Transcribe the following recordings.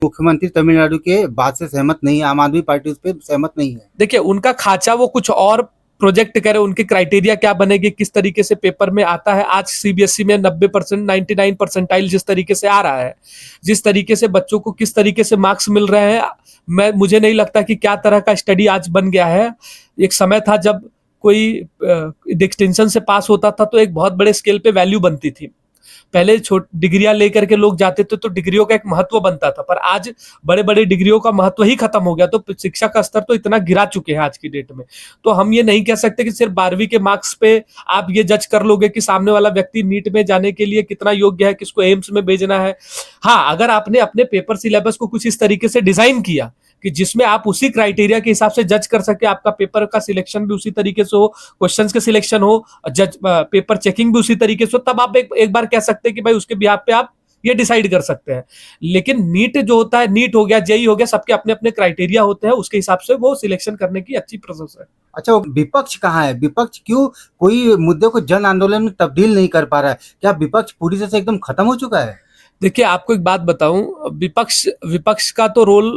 मुख्यमंत्री तमिलनाडु के बात से सहमत नहीं है, आम आदमी पार्टी उस पर सहमत नहीं है। देखिए, उनका खाचा वो कुछ और प्रोजेक्ट करे, उनकी क्राइटेरिया क्या बनेगी, किस तरीके से पेपर में आता है। आज सीबीएसई में 90% 99 परसेंटाइल जिस तरीके से आ रहा है, जिस तरीके से बच्चों को किस तरीके से मार्क्स मिल रहे हैं, मुझे नहीं लगता कि क्या तरह का स्टडी आज बन गया है। एक समय था जब कोई डिस्टिंक्शन से पास होता था तो एक बहुत बड़े स्केल पे वैल्यू बनती थी। पहले डिग्रियां लेकर के लोग जाते थे तो डिग्रियों का एक महत्व बनता था, पर आज बड़े बड़े डिग्रियों का महत्व ही खत्म हो गया। तो शिक्षा का स्तर तो इतना गिरा चुके हैं आज की डेट में। तो हम ये नहीं कह सकते कि सिर्फ 12वीं के मार्क्स पे आप ये जज कर लोगे कि सामने वाला व्यक्ति नीट में जाने के लिए कितना योग्य है, किसको एम्स में भेजना है। हाँ, अगर आपने अपने पेपर सिलेबस को कुछ इस तरीके से डिजाइन किया कि जिसमें आप उसी क्राइटेरिया के हिसाब से जज कर सके, आपका पेपर का सिलेक्शन भी उसी तरीके से हो, क्वेश्चंस के सिलेक्शन हो, जज पेपर चेकिंग भी उसी तरीके से हो, तब आप एक बार कह सकते हैं कि भाई उसके बिहाफ पे आप ये डिसाइड कर सकते हैं। लेकिन नीट जो होता है, नीट हो गया, जेई हो गया, सबके अपने अपने क्राइटेरिया होते हैं, उसके हिसाब से वो सिलेक्शन करने की अच्छी प्रोसेस है। अच्छा, विपक्ष कहाँ है? विपक्ष क्यों कोई मुद्दे को जन आंदोलन में तब्दील नहीं कर पा रहा है? क्या विपक्ष पूरी तरह से एकदम खत्म हो चुका है? देखिए, आपको एक बात बताऊं, विपक्ष का तो रोल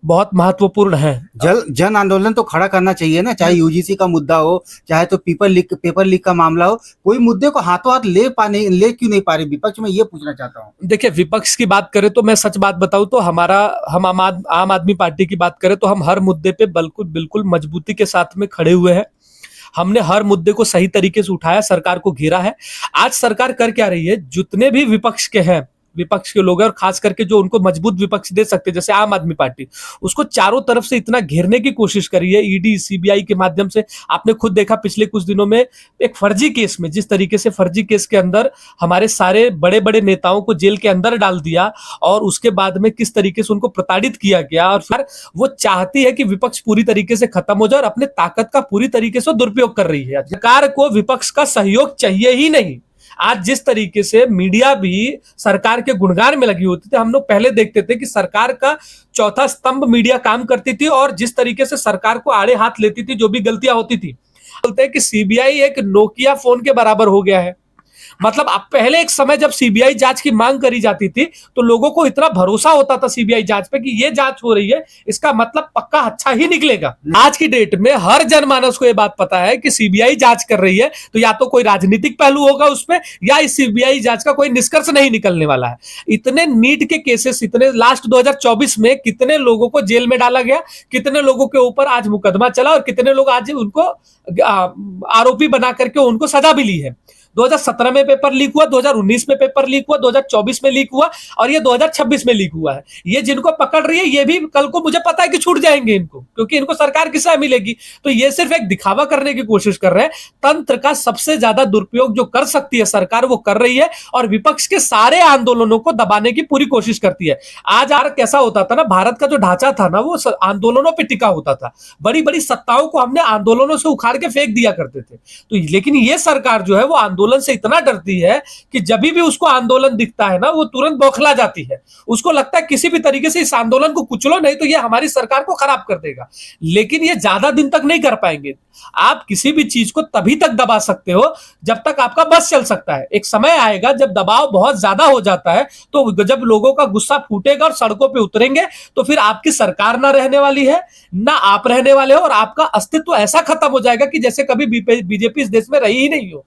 बहुत महत्वपूर्ण है। जन आंदोलन तो खड़ा करना चाहिए ना, चाहे यूजीसी का मुद्दा हो, चाहे तो पेपर लीक का मामला हो। कोई मुद्दे को हाथों हाथ ले क्यों नहीं पा रही विपक्ष? मैं ये पूछना चाहता हूँ। देखिए, विपक्ष की बात करें तो मैं सच बात बताऊं तो हम आम आदमी पार्टी की बात करें तो हम हर मुद्दे पे बिल्कुल मजबूती के साथ में खड़े हुए हैं। हमने हर मुद्दे को सही तरीके से उठाया, सरकार को घेरा है। आज सरकार कर क्या रही है, जितने भी विपक्ष के हैं, विपक्ष के लोग हैं, और खास करके जो उनको मजबूत विपक्ष दे सकते हैं जैसे आम आदमी पार्टी, उसको चारों तरफ से इतना घेरने की कोशिश करी है ईडी सीबीआई के माध्यम से। आपने खुद देखा पिछले कुछ दिनों में एक फर्जी केस में, जिस तरीके से फर्जी केस के अंदर हमारे सारे बड़े बड़े नेताओं को जेल के अंदर डाल दिया, और उसके बाद में किस तरीके से उनको प्रताड़ित किया गया। और फिर वो चाहती है कि विपक्ष पूरी तरीके से खत्म हो जाए और अपने ताकत का पूरी तरीके से दुरुपयोग कर रही है। सरकार को विपक्ष का सहयोग चाहिए ही नहीं। आज जिस तरीके से मीडिया भी सरकार के गुणगान में लगी होती थी, हम लोग पहले देखते थे कि सरकार का चौथा स्तंभ मीडिया काम करती थी, और जिस तरीके से सरकार को आड़े हाथ लेती थी जो भी गलतियां होती थी। बोलते हैं कि सीबीआई एक नोकिया फोन के बराबर हो गया है। मतलब अब पहले एक समय जब सीबीआई जांच की मांग करी जाती थी तो लोगों को इतना भरोसा होता था सीबीआई जांच पे कि ये जांच हो रही है, इसका मतलब पक्का अच्छा ही निकलेगा। आज की डेट में हर जनमानस को यह बात पता है कि सीबीआई जांच कर रही है तो या तो कोई राजनीतिक पहलू होगा उसमें, या इस सीबीआई जांच का कोई निष्कर्ष नहीं निकलने वाला है। इतने नीट के केसेस, इतने लास्ट 2024 में कितने लोगों को जेल में डाला गया, कितने लोगों के ऊपर आज मुकदमा चला, और कितने लोग आज उनको आरोपी बना करके उनको सजा भी ली है। 2017 में पेपर लीक हुआ, 2019 में पेपर लीक हुआ, 2024 में लीक हुआ, और ये 2026 में लीक हुआ है। ये जिनको पकड़ रही है ये भी कल को मुझे पता है कि छूट जाएंगे इनको, क्योंकि इनको सरकार की सहायता मिलेगी। तो ये सिर्फ एक दिखावा करने की कोशिश कर रहे हैं। तंत्र का सबसे ज्यादा दुरुपयोग जो कर सकती है सरकार वो कर रही है, और विपक्ष के सारे आंदोलनों को दबाने की पूरी कोशिश करती है। आज कैसा होता था ना, भारत का जो ढांचा था ना वो आंदोलनों पर टिका होता था। बड़ी बड़ी सत्ताओं को हमने आंदोलनों से उखाड़ के फेंक दिया करते थे। तो लेकिन ये सरकार जो है वो आंदोलन से इतना डरती है कि जब भी उसको आंदोलन दिखता है ना वो तुरंत बौखला जाती है। उसको लगता है किसी भी तरीके से इस आंदोलन को कुचलो, नहीं तो ये हमारी सरकार को खराब कर देगा। लेकिन ये ज्यादा दिन तक नहीं कर पाएंगे। आप किसी भी चीज को तभी तक दबा सकते हो जब तक आपका बस चल सकता है। एक समय आएगा जब दबाव बहुत ज्यादा हो जाता है, तो जब लोगों का गुस्सा फूटेगा और सड़कों पे उतरेंगे, तो फिर आपकी सरकार ना रहने वाली है, ना आप रहने वाले हो, और आपका अस्तित्व ऐसा खत्म हो जाएगा कि जैसे कभी बीजेपी इस देश में रही ही नहीं हो।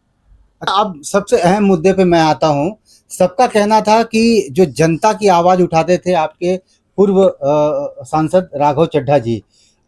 अब सबसे अहम मुद्दे पे मैं आता हूं। सबका कहना था कि जो जनता की आवाज उठाते थे आपके पूर्व सांसद राघव चड्ढा जी,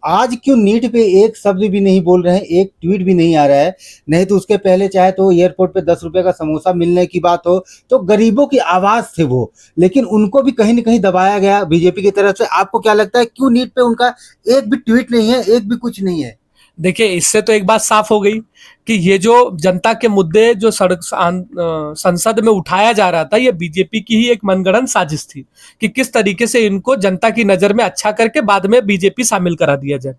आज क्यों नीट पे एक शब्द भी नहीं बोल रहे हैं, एक ट्वीट भी नहीं आ रहा है? नहीं तो उसके पहले चाहे तो एयरपोर्ट पे 10 रुपए का समोसा मिलने की बात हो, तो गरीबों की आवाज थे वो, लेकिन उनको भी कहीं ना कहीं दबाया गया बीजेपी की तरफ से। आपको क्या लगता है क्यों नीट पे उनका एक भी ट्वीट नहीं है, एक भी कुछ नहीं है? देखिए, इससे तो एक बात साफ हो गई कि ये जो जनता के मुद्दे जो संसद में उठाया जा रहा था, ये बीजेपी की ही एक मनगढ़ंत साजिश थी कि किस तरीके से इनको जनता की नजर में अच्छा करके बाद में बीजेपी शामिल करा दिया जाए।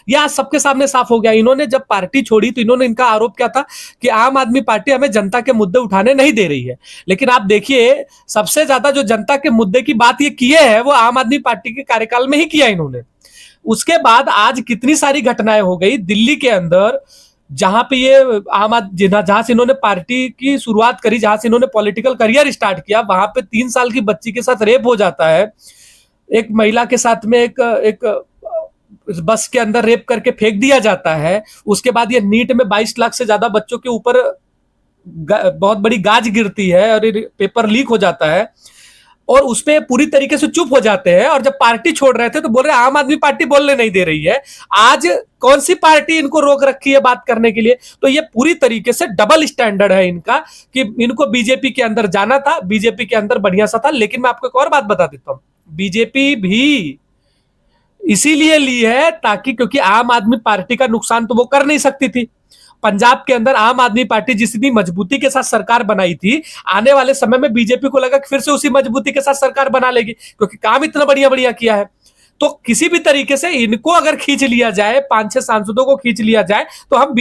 यह आज सबके सामने साफ हो गया। इन्होंने जब पार्टी छोड़ी तो इन्होंने, इनका आरोप क्या था कि आम आदमी पार्टी हमें जनता के मुद्दे उठाने नहीं दे रही है। लेकिन आप देखिए, सबसे ज्यादा जो जनता के मुद्दे की बात ये किए है वो आम आदमी पार्टी के कार्यकाल में ही किया इन्होंने। उसके बाद आज कितनी सारी घटनाएं हो गई दिल्ली के अंदर, जहां पे ये जहां से इन्होंने पार्टी की शुरुआत करी, जहां से इन्होंने पॉलिटिकल करियर स्टार्ट किया, वहां पे 3 साल की बच्ची के साथ रेप हो जाता है। एक महिला के साथ में एक बस के अंदर रेप करके फेंक दिया जाता है, उसके बाद ये नीट में 22 लाख से ज्यादा बच्चों के ऊपर बहुत बड़ी गाज गिरती है और पेपर लीक हो जाता है, और उस पर पूरी तरीके से चुप हो जाते हैं, और जब पार्टी छोड़ रहे थे तो बोल रहे आम आदमी पार्टी बोलने नहीं दे रही है। आज कौन सी पार्टी इनको रोक रखी है बात करने के लिए? तो ये पूरी तरीके से डबल स्टैंडर्ड है इनका, कि इनको बीजेपी के अंदर जाना था, बीजेपी के अंदर बढ़िया सा था। लेकिन मैं आपको एक और बात बता देता हूं, बीजेपी भी इसीलिए ली है ताकि, क्योंकि आम आदमी पार्टी का नुकसान तो वो कर नहीं सकती थी। पंजाब के अंदर आम आदमी पार्टी जितनी मजबूती के साथ सरकार बनाई थी, आने वाले समय में बीजेपी को लगा कि फिर से उसी मजबूती के साथ सरकार बना लेगी, क्योंकि काम इतना बढ़िया बढ़िया किया है। तो किसी भी तरीके से इनको अगर खींच लिया जाए, 5-6 सांसदों को खींच लिया जाए, तो हम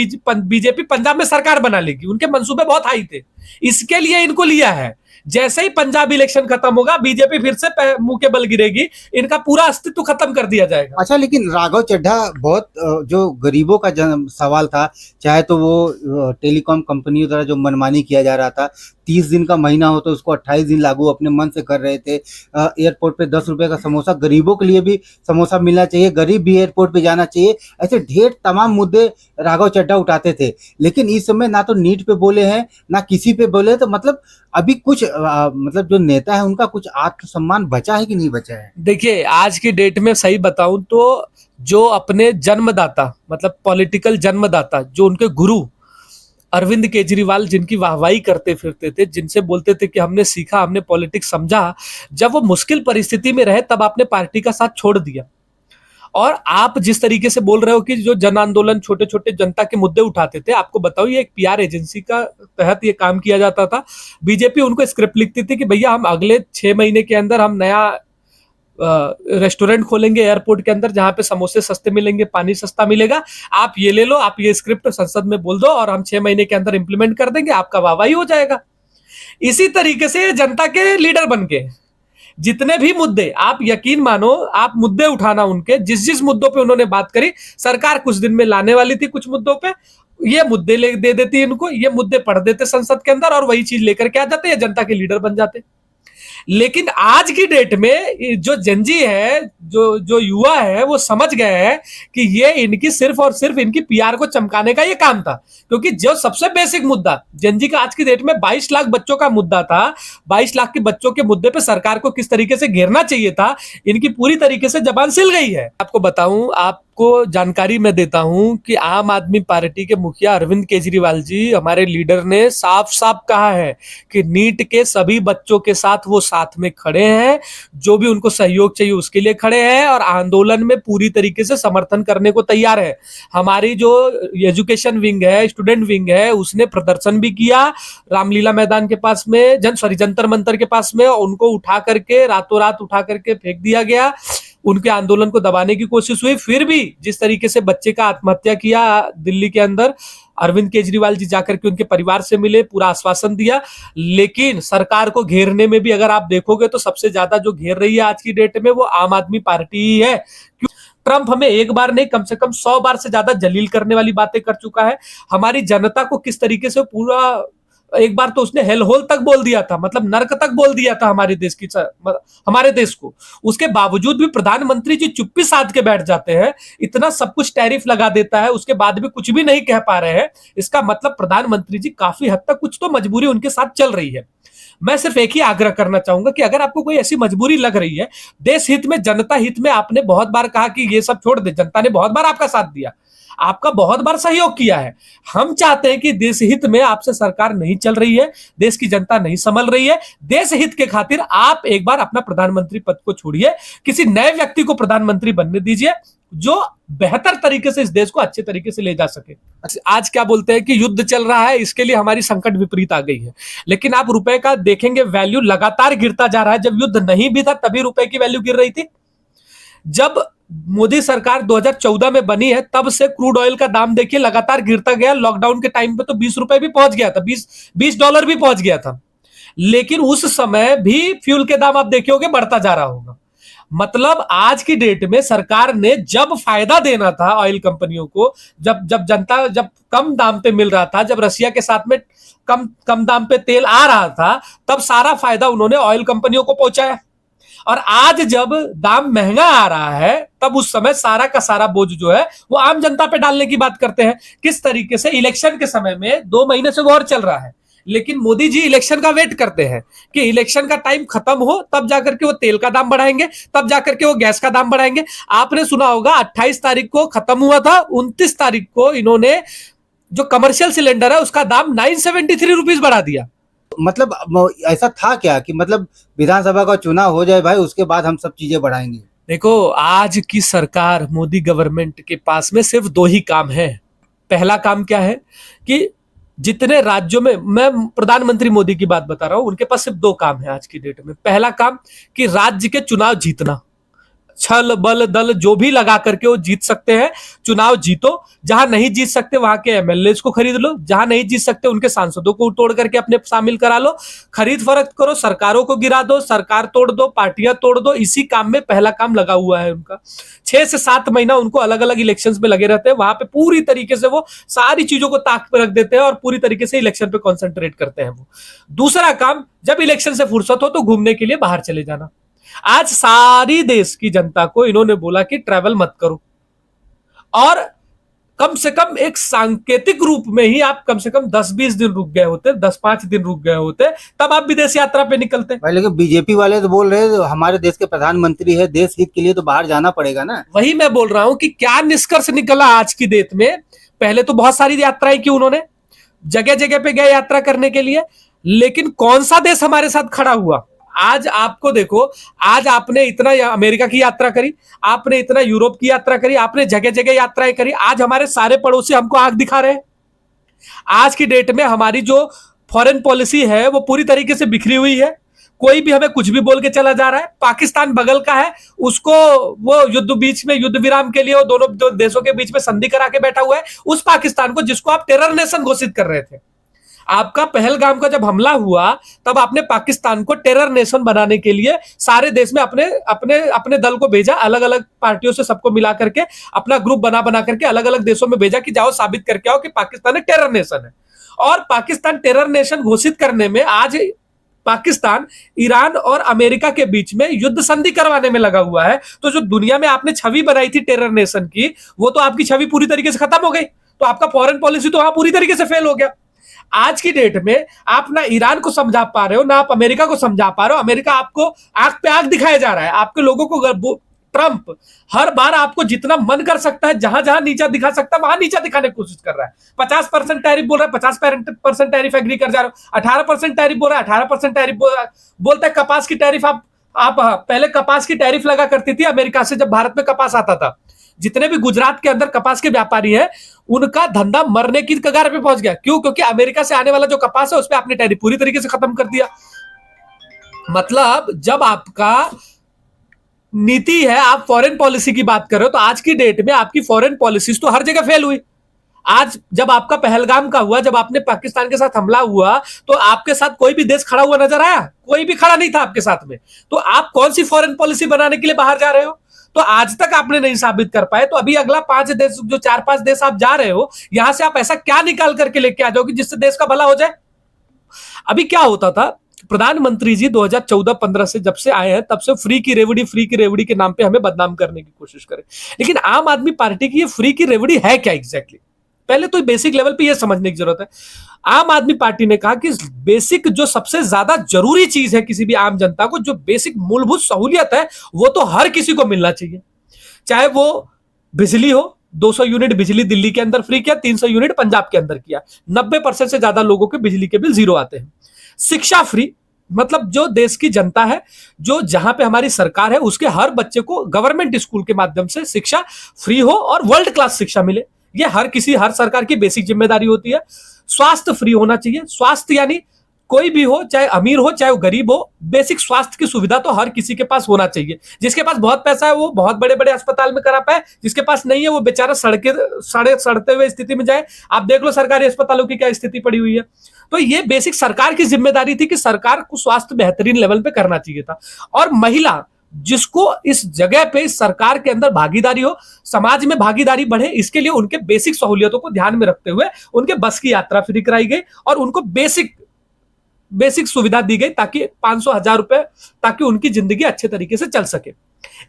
बीजेपी पंजाब में सरकार बना लेगी। उनके मंसूबे बहुत हाई थे, इसके लिए इनको लिया है। जैसे ही पंजाब इलेक्शन खत्म होगा, बीजेपी फिर से मुंह के बल गिरेगी, इनका पूरा अस्तित्व खत्म कर दिया जाएगा। अच्छा, लेकिन राघव चड्ढा बहुत जो गरीबों का सवाल था, चाहे तो वो टेलीकॉम कंपनियों द्वारा जो मनमानी किया जा रहा था, 30 दिन का महीना हो तो उसको 28 दिन लागू अपने मन से कर रहे थे। एयरपोर्ट पे 10 रुपए का समोसा, गरीबों के लिए भी समोसा मिलना चाहिए, गरीब भी एयरपोर्ट पे जाना चाहिए, ऐसे ढेर तमाम मुद्दे राघव चड्ढा उठाते थे। लेकिन इस समय ना तो नीट पे बोले हैं, ना किसी पे बोले, तो मतलब अभी कुछ मतलब जो नेता है उनका कुछ आत्मसम्मान बचा है कि नहीं बचा है? देखिए, आज की डेट में सही बताऊं तो जो अपने जन्मदाता, मतलब पॉलिटिकल जन्मदाता, जो उनके गुरु अरविंद केजरीवाल, जिनकी वाहवाही करते फिरते थे, जिनसे बोलते थे कि हमने सीखा, हमने पॉलिटिक्स समझा, जब वो मुश्किल परिस्थिति में रहे तब आपने पार्टी का साथ छोड़ दिया। और आप जिस तरीके से बोल रहे हो कि जो जन आंदोलन, छोटे छोटे जनता के मुद्दे उठाते थे, आपको बताओ ये एक पीआर एजेंसी का तहत ये काम किया जाता था। बीजेपी उनको स्क्रिप्ट लिखती थी कि भैया हम अगले 6 महीने के अंदर हम नया रेस्टोरेंट खोलेंगे एयरपोर्ट के अंदर, जहां पे समोसे सस्ते मिलेंगे, पानी सस्ता मिलेगा, आप ये ले लो, आप ये स्क्रिप्ट संसद में बोल दो और हम 6 महीने के अंदर इंप्लीमेंट कर देंगे, आपका वाहवाही हो जाएगा। इसी तरीके से जनता के लीडर बन के जितने भी मुद्दे, आप यकीन मानो, आप मुद्दे उठाना उनके, जिस जिस मुद्दों पे उन्होंने बात करी, सरकार कुछ दिन में लाने वाली थी कुछ मुद्दों पे, ये मुद्दे दे देती इनको, ये मुद्दे पढ़ देते संसद के अंदर और वही चीज लेकर के आ जाते, ये जनता के लीडर बन जाते। लेकिन आज की डेट में जो जनजी है, जो जो युवा है, वो समझ गए हैं कि ये इनकी सिर्फ और सिर्फ इनकी पीआर को चमकाने का ये काम था। क्योंकि जो सबसे बेसिक मुद्दा जनजी का आज की डेट में 22 लाख बच्चों का मुद्दा था, 22 लाख के बच्चों के मुद्दे पे सरकार को किस तरीके से घेरना चाहिए था, इनकी पूरी तरीके से जबान सिल गई है। आपको बताऊं, आपको जानकारी मैं देता हूं कि आम आदमी पार्टी के मुखिया अरविंद केजरीवाल जी, हमारे लीडर, ने साफ साफ कहा है कि नीट के सभी बच्चों के साथ वो साथ में खड़े हैं, जो भी उनको सहयोग चाहिए उसके लिए खड़े हैं, और आंदोलन में पूरी तरीके से समर्थन करने को तैयार है। हमारी जो एजुकेशन विंग है, स्टूडेंट विंग है, उसने प्रदर्शन भी किया रामलीला मैदान के पास में, जंतर मंतर के पास में, उनको उठा करके रातों रात उठा करके फेंक दिया गया, उनके आंदोलन को दबाने की कोशिश हुई। फिर भी जिस तरीके से बच्चे का आत्महत्या किया दिल्ली के अंदर, अरविंद केजरीवाल जी जाकर के उनके परिवार से मिले, पूरा आश्वासन दिया। लेकिन सरकार को घेरने में भी अगर आप देखोगे तो सबसे ज्यादा जो घेर रही है आज की डेट में वो आम आदमी पार्टी ही है। ट्रंप हमें एक बार नहीं, कम से कम 100 बार से ज्यादा जलील करने वाली बातें कर चुका है। हमारी जनता को किस तरीके से पूरा, एक बार तो उसने हेल होल तक बोल दिया था, मतलब नर्क तक बोल दिया था हमारे देश की, हमारे देश को। उसके बावजूद भी प्रधानमंत्री जी चुप्पी साध के बैठ जाते हैं, इतना सब कुछ टैरिफ लगा देता है, उसके बाद भी कुछ भी नहीं कह पा रहे हैं। इसका मतलब प्रधानमंत्री जी काफी हद तक कुछ तो मजबूरी उनके साथ चल रही है। मैं सिर्फ एक ही आग्रह करना चाहूंगा कि अगर आपको कोई ऐसी मजबूरी लग रही है, देश हित में, जनता हित में, आपने बहुत बार कहा कि ये सब छोड़ दे, जनता ने बहुत बार आपका साथ दिया, आपका बहुत बार सहयोग किया है। हम चाहते हैं कि देश हित में आपसे सरकार नहीं चल रही है, देश की जनता नहीं संभल रही है, देश हित के खातिर आप एक बार अपना प्रधानमंत्री पद को छोड़िए, किसी नए व्यक्ति को प्रधानमंत्री बनने दीजिए जो बेहतर तरीके से इस देश को अच्छे तरीके से ले जा सके। आज क्या बोलते हैं कि युद्ध चल रहा है, इसके लिए हमारी संकट विपरीत आ गई है, लेकिन आप रुपए का देखेंगे वैल्यू लगातार गिरता जा रहा है। जब युद्ध नहीं भी था तभी रुपए की वैल्यू गिर रही थी। जब मोदी सरकार 2014 में बनी है तब से क्रूड ऑयल का दाम देखिए लगातार गिरता गया। लॉकडाउन के टाइम पे तो 20 रुपए भी पहुंच गया था, 20 डॉलर भी पहुंच गया था, लेकिन उस समय भी फ्यूल के दाम आप देखोगे बढ़ता जा रहा होगा। मतलब आज की डेट में सरकार ने जब फायदा देना था ऑयल कंपनियों को, जब कम दाम पे मिल रहा था, जब रसिया के साथ में कम दाम पे तेल आ रहा था, तब सारा फायदा उन्होंने ऑयल कंपनियों को पहुंचाया। और आज जब दाम महंगा आ रहा है तब उस समय सारा का सारा बोझ जो है वो आम जनता पे डालने की बात करते हैं। किस तरीके से इलेक्शन के समय में 2 महीने से वॉर चल रहा है, लेकिन मोदी जी इलेक्शन का वेट करते हैं कि इलेक्शन का टाइम खत्म हो तब जाकर के वो तेल का दाम बढ़ाएंगे, तब जाकर के वो गैस का दाम बढ़ाएंगे। आपने सुना होगा 28 तारीख को खत्म हुआ था, 29 तारीख को इन्होंने जो कमर्शियल सिलेंडर है उसका दाम 973 रुपीज बढ़ा दिया। मतलब ऐसा था क्या कि मतलब विधानसभा का चुनाव हो जाए भाई, उसके बाद हम सब चीजें बढ़ाएंगे? देखो, आज की सरकार मोदी गवर्नमेंट के पास में सिर्फ 2 ही काम है। पहला काम क्या है कि जितने राज्यों में, मैं प्रधानमंत्री मोदी की बात बता रहा हूं, उनके पास सिर्फ 2 काम है आज की डेट में। पहला काम कि राज्य के चुनाव जीतना, छल बल दल जो भी लगा करके वो जीत सकते हैं, चुनाव जीतो। जहां नहीं जीत सकते वहां के एमएलए को खरीद लो, जहां नहीं जीत सकते उनके सांसदों को तोड़ करके अपने शामिल करा लो, खरीद फरोख्त करो, सरकारों को गिरा दो, सरकार तोड़ दो, पार्टियां तोड़ दो। इसी काम में पहला काम लगा हुआ है उनका। 6 से 7 महीना उनको अलग अलग इलेक्शंस में लगे रहते हैं, वहां पे पूरी तरीके से वो सारी चीजों को ताक पे रख देते हैं और पूरी तरीके से इलेक्शन पे कॉन्सेंट्रेट करते हैं वो। दूसरा काम, जब इलेक्शन से फुर्सत हो तो घूमने के लिए बाहर चले जाना। आज सारी देश की जनता को इन्होंने बोला कि ट्रैवल मत करो, और कम से कम एक सांकेतिक रूप में ही आप कम से कम 10-20 दिन रुक गए होते, 10-5 दिन रुक गए होते, तब आप विदेश यात्रा पे निकलते। भाई लेकिन बीजेपी वाले तो बोल रहे हैं हमारे देश के प्रधानमंत्री है, देश हित के लिए तो बाहर जाना पड़ेगा ना। वही मैं बोल रहा हूं कि क्या निष्कर्ष निकला आज की डेट में। पहले तो बहुत सारी यात्राएं की उन्होंने, जगह जगह पे गए यात्रा करने के लिए, लेकिन कौन सा देश हमारे साथ खड़ा हुआ? आज आपको देखो, आज आपने इतना अमेरिका की यात्रा करी, आपने इतना यूरोप की यात्रा करी, आपने जगह जगह यात्राएं करी, आज हमारे सारे पड़ोसी हमको आंख दिखा रहे हैं। आज की डेट में हमारी जो फॉरेन पॉलिसी है वो पूरी तरीके से बिखरी हुई है। कोई भी हमें कुछ भी बोल के चला जा रहा है। पाकिस्तान बगल का है, उसको वो युद्ध बीच में, युद्ध विराम के लिए वो दोनों देशों के बीच में संधि करा के बैठा हुआ है। उस पाकिस्तान को जिसको आप टेरर नेशन घोषित कर रहे थे, आपका पहलगाम का जब हमला हुआ तब आपने पाकिस्तान को टेरर नेशन बनाने के लिए सारे देश में अपने अपने अपने दल को भेजा, अलग अलग पार्टियों से सबको मिला करके अपना ग्रुप बना बना करके अलग अलग देशों में भेजा कि जाओ साबित करके आओ कि पाकिस्तान एक टेरर नेशन है। और पाकिस्तान टेरर नेशन घोषित करने में आज पाकिस्तान ईरान और अमेरिका के बीच में युद्ध संधि करवाने में लगा हुआ है। तो जो दुनिया में आपने छवि बनाई थी टेरर नेशन की, वो तो आपकी छवि पूरी तरीके से खत्म हो गई। तो आपका फॉरेन पॉलिसी तो वहां पूरी तरीके से फेल हो गया। आज की डेट में आप ना ईरान को समझा पा रहे हो, ना आप अमेरिका को समझा पा रहे हो। अमेरिका आपको आंख पे आंख दिखाया जा रहा है, आपके लोगों को ट्रंप हर बार आपको जितना मन कर सकता है, जहां जहां नीचा दिखा सकता है वहां नीचा दिखाने की कोशिश कर रहा है। 50% टैरिफ बोल रहा है, 50% टैरिफ एग्री कर जा रहे हो। 18% टैरिफ बोल रहा है, 18% टैरिफ बोलता है। कपास की टैरिफ आप पहले कपास की टैरिफ लगा करती थी अमेरिका से, जब भारत में कपास आता था। जितने भी गुजरात के अंदर कपास के व्यापारी हैं, उनका धंधा मरने की कगार पे पहुंच गया। क्यों? क्योंकि अमेरिका से आने वाला जो कपास है उस पर आपने टैरिफ पूरी तरीके से खत्म कर दिया। मतलब जब आपका नीति है, आप फॉरेन पॉलिसी की बात कर रहे हो, तो आज की डेट में आपकी फॉरेन पॉलिसीज तो हर जगह फेल हुई। आज जब आपका पहलगाम का हुआ, जब आपने पाकिस्तान के साथ हमला हुआ, तो आपके साथ कोई भी देश खड़ा हुआ नजर आया? कोई भी खड़ा नहीं था आपके साथ में। तो आप कौन सी फॉरेन पॉलिसी बनाने के लिए बाहर जा रहे हो? तो आज तक आपने नहीं साबित कर पाए। तो अभी अगला 5 देश, जो 4-5 देश आप जा रहे हो, यहां से आप ऐसा क्या निकाल करके लेके आ जाओगे जिससे देश का भला हो जाए? अभी क्या होता था, प्रधानमंत्री जी 2014-15 से जब से आए हैं तब से फ्री की रेवड़ी के नाम पे हमें बदनाम करने की कोशिश करें। लेकिन आम आदमी पार्टी की ये फ्री की रेवड़ी है क्या एग्जैक्टली? पहले तो बेसिक लेवल पे ये समझने की जरूरत है। आम आदमी पार्टी ने कहा कि बेसिक जो सबसे ज्यादा जरूरी चीज है किसी भी आम जनता को, जो बेसिक मूलभूत सहूलियत है, वो तो हर किसी को मिलना चाहिए। चाहे वो बिजली हो, 200 यूनिट बिजली दिल्ली के अंदर फ्री किया, 300 यूनिट पंजाब के अंदर किया, 90% से ज्यादा लोगों के बिजली के बिल 0 आते हैं। शिक्षा फ्री, मतलब जो देश की जनता है, जो जहां पे हमारी सरकार है, उसके हर बच्चे को गवर्नमेंट स्कूल के माध्यम से शिक्षा फ्री हो और वर्ल्ड क्लास शिक्षा मिले। ये हर सरकार की बेसिक जिम्मेदारी होती है। स्वास्थ्य फ्री होना चाहिए। स्वास्थ्य यानी कोई भी हो, चाहे अमीर हो चाहे वो गरीब हो, बेसिक स्वास्थ्य की सुविधा तो हर किसी के पास होना चाहिए। जिसके पास बहुत पैसा है वो बहुत बड़े बड़े अस्पताल में करा पाए, जिसके पास नहीं है वो बेचारा सड़ते हुए स्थिति में जाए। आप देख लो सरकारी अस्पतालों की क्या स्थिति पड़ी हुई है। तो ये बेसिक सरकार की जिम्मेदारी थी कि सरकार को स्वास्थ्य बेहतरीन लेवल पे करना चाहिए था। और महिला, जिसको इस जगह पे इस सरकार के अंदर भागीदारी हो, समाज में भागीदारी बढ़े, इसके लिए उनके बेसिक सहूलियतों को ध्यान में रखते हुए उनके बस की यात्रा फ्री कराई गई और उनको बेसिक बेसिक सुविधा दी गई ताकि 500-1000 रुपए, ताकि उनकी जिंदगी अच्छे तरीके से चल सके।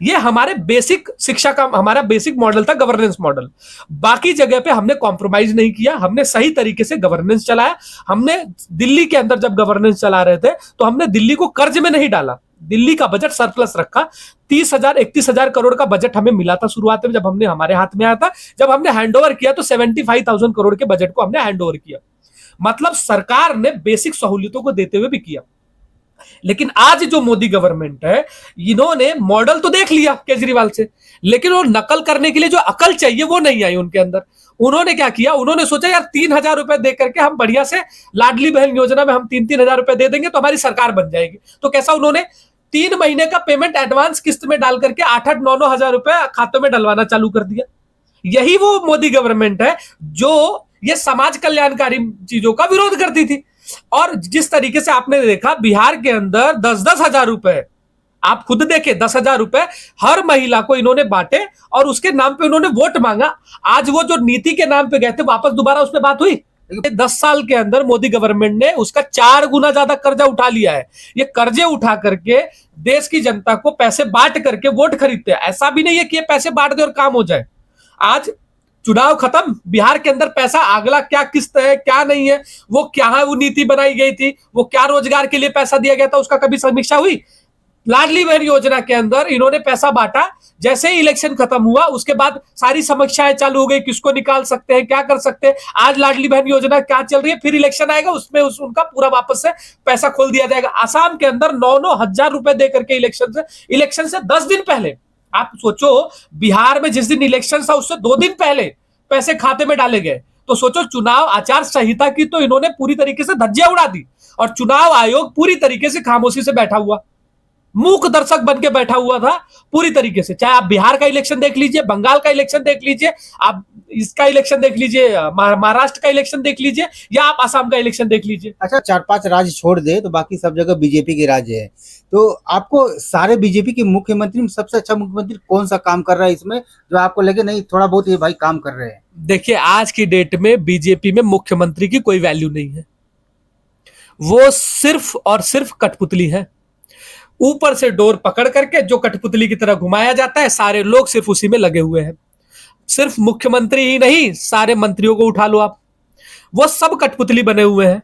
ये हमारे बेसिक शिक्षा का हमारा बेसिक मॉडल था, गवर्नेंस मॉडल। बाकी जगह पे हमने कॉम्प्रोमाइज नहीं किया, हमने सही तरीके से गवर्नेंस चलाया। हमने दिल्ली के अंदर जब गवर्नेंस चला रहे थे तो हमने दिल्ली को कर्ज में नहीं डाला, दिल्ली का बजट सरप्लस रखा। 30,000-31,000 करोड़ का बजट हमें मिला था शुरुआत में, जब हमने हमारे हाथ में आया था। जब हमने हैंडओवर किया तो 75,000 करोड़ के बजट को हमने हैंडओवर किया। मतलब सरकार ने बेसिक सहूलियतों को देते हुए भी किया। लेकिन आज जो मोदी गवर्नमेंट है, इन्होंने मॉडल तो देख लिया केजरीवाल से, लेकिन वो नकल करने के लिए जो अकल चाहिए वो नहीं आई उनके अंदर। उन्होंने क्या किया, उन्होंने सोचा यार 3,000 रुपए दे करके हम बढ़िया से लाडली बहन योजना में हम 3-3 हजार रुपए दे देंगे तो हमारी सरकार बन जाएगी। तो कैसा, उन्होंने 3 महीने का पेमेंट एडवांस किस्त में डाल करके 8-8, 9-9 हजार रुपए खातों में डलवाना चालू कर दिया। यही वो मोदी गवर्नमेंट है जो ये समाज कल्याणकारी चीजों का विरोध करती थी। और जिस तरीके से आपने देखा बिहार के अंदर 10-10 हजार रुपए, आप खुद देखें, 10,000 रुपए हर महिला को इन्होंने बांटे और उसके नाम पे उन्होंने वोट मांगा। आज वो जो नीति के नाम पे गए थे, वापस दोबारा उस पर बात हुई। 10 साल के अंदर मोदी गवर्नमेंट ने उसका 4 गुना ज्यादा कर्जा उठा लिया है। ये कर्जे उठा करके देश की जनता को पैसे बांट करके वोट खरीदते हैं। ऐसा भी नहीं है कि ये पैसे बांट दे और काम हो जाए। आज चुनाव खत्म, बिहार के अंदर पैसा अगला क्या किस्त है क्या नहीं है, वो क्या है, वो नीति बनाई गई थी, वो क्या रोजगार के लिए पैसा दिया गया था, उसका कभी समीक्षा हुई? लाडली बहन योजना के अंदर इन्होंने पैसा बांटा, जैसे ही इलेक्शन खत्म हुआ उसके बाद सारी समीक्षाएं चालू हो गई, किसको निकाल सकते हैं, क्या कर सकते हैं। आज लाडली बहन योजना क्या चल रही है, फिर इलेक्शन आएगा उसमें उनका पूरा वापस से पैसा खोल दिया जाएगा। आसाम के अंदर 9-9 हजार रुपए दे करके इलेक्शन से 10 दिन पहले, आप सोचो बिहार में जिस दिन इलेक्शन था उससे 2 दिन पहले पैसे खाते में डाले गए। तो सोचो, चुनाव आचार संहिता की तो इन्होंने पूरी तरीके से धज्जियां उड़ा दी और चुनाव आयोग पूरी तरीके से खामोशी से बैठा हुआ, मूक दर्शक बन के बैठा हुआ था पूरी तरीके से। चाहे आप बिहार का इलेक्शन देख लीजिए, बंगाल का इलेक्शन देख लीजिए, आप इसका इलेक्शन देख लीजिए, महाराष्ट्र का इलेक्शन देख लीजिए, या आप असम का इलेक्शन देख लीजिए। अच्छा, 4-5 राज्य छोड़ दे तो बाकी सब जगह बीजेपी के राज्य है। तो आपको सारे बीजेपी के मुख्यमंत्री में सबसे अच्छा मुख्यमंत्री कौन सा काम कर रहा है इसमें, जो आपको लगे नहीं थोड़ा बहुत ये भाई काम कर रहे हैं? देखिए, आज की डेट में बीजेपी में मुख्यमंत्री की कोई वैल्यू नहीं है। वो सिर्फ और सिर्फ कठपुतली है। ऊपर से डोर पकड़ करके जो कठपुतली की तरह घुमाया जाता है, सारे लोग सिर्फ उसी में लगे हुए हैं। सिर्फ मुख्यमंत्री ही नहीं, सारे मंत्रियों को उठा लो आप, वो सब कठपुतली बने हुए हैं।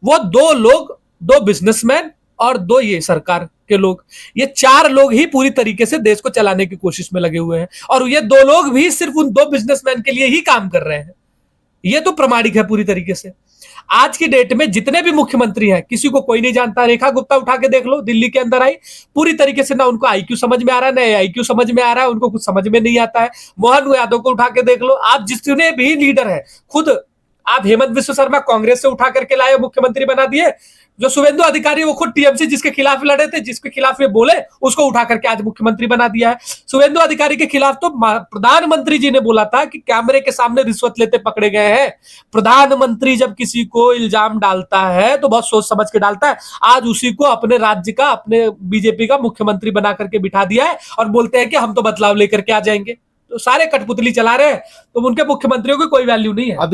वो 2 लोग, 2 बिजनेसमैन और 2 ये सरकार के लोग, ये 4 लोग ही पूरी तरीके से देश को चलाने की कोशिश में लगे हुए हैं। और ये 2 लोग भी सिर्फ उन 2 बिजनेसमैन के लिए ही काम कर रहे हैं। ये तो प्रमाणिक है पूरी तरीके से। आज की डेट में जितने भी मुख्यमंत्री हैं, किसी को कोई नहीं जानता। रेखा गुप्ता उठा के देख लो, दिल्ली के अंदर आई, पूरी तरीके से ना उनको आईक्यू समझ में आ रहा है, ना आईक्यू समझ में आ रहा है, उनको कुछ समझ में नहीं आता है। मोहन यादव को उठा के देख लो, आप जितने भी लीडर हैं, खुद आप हेमंत विश्व शर्मा कांग्रेस से उठा करके लाए, मुख्यमंत्री बना दिए। जो शुभेंदु अधिकारी, वो खुद टीएमसी जिसके खिलाफ लड़े थे, जिसके खिलाफ ये बोले, उसको उठा करके आज मुख्यमंत्री बना दिया है। शुभेंदु अधिकारी के खिलाफ तो प्रधानमंत्री जी ने बोला था कि कैमरे के सामने रिश्वत लेते पकड़े गए हैं। प्रधानमंत्री जब किसी को इल्जाम डालता है तो बहुत सोच समझ के डालता है। आज उसी को अपने राज्य का, अपने बीजेपी का मुख्यमंत्री बना करके बिठा दिया है और बोलते हैं कि हम तो बदलाव लेकर के आ जाएंगे। तो सारे कठपुतली चला रहे हैं, तो उनके मुख्यमंत्रियों की कोई वैल्यू नहीं है।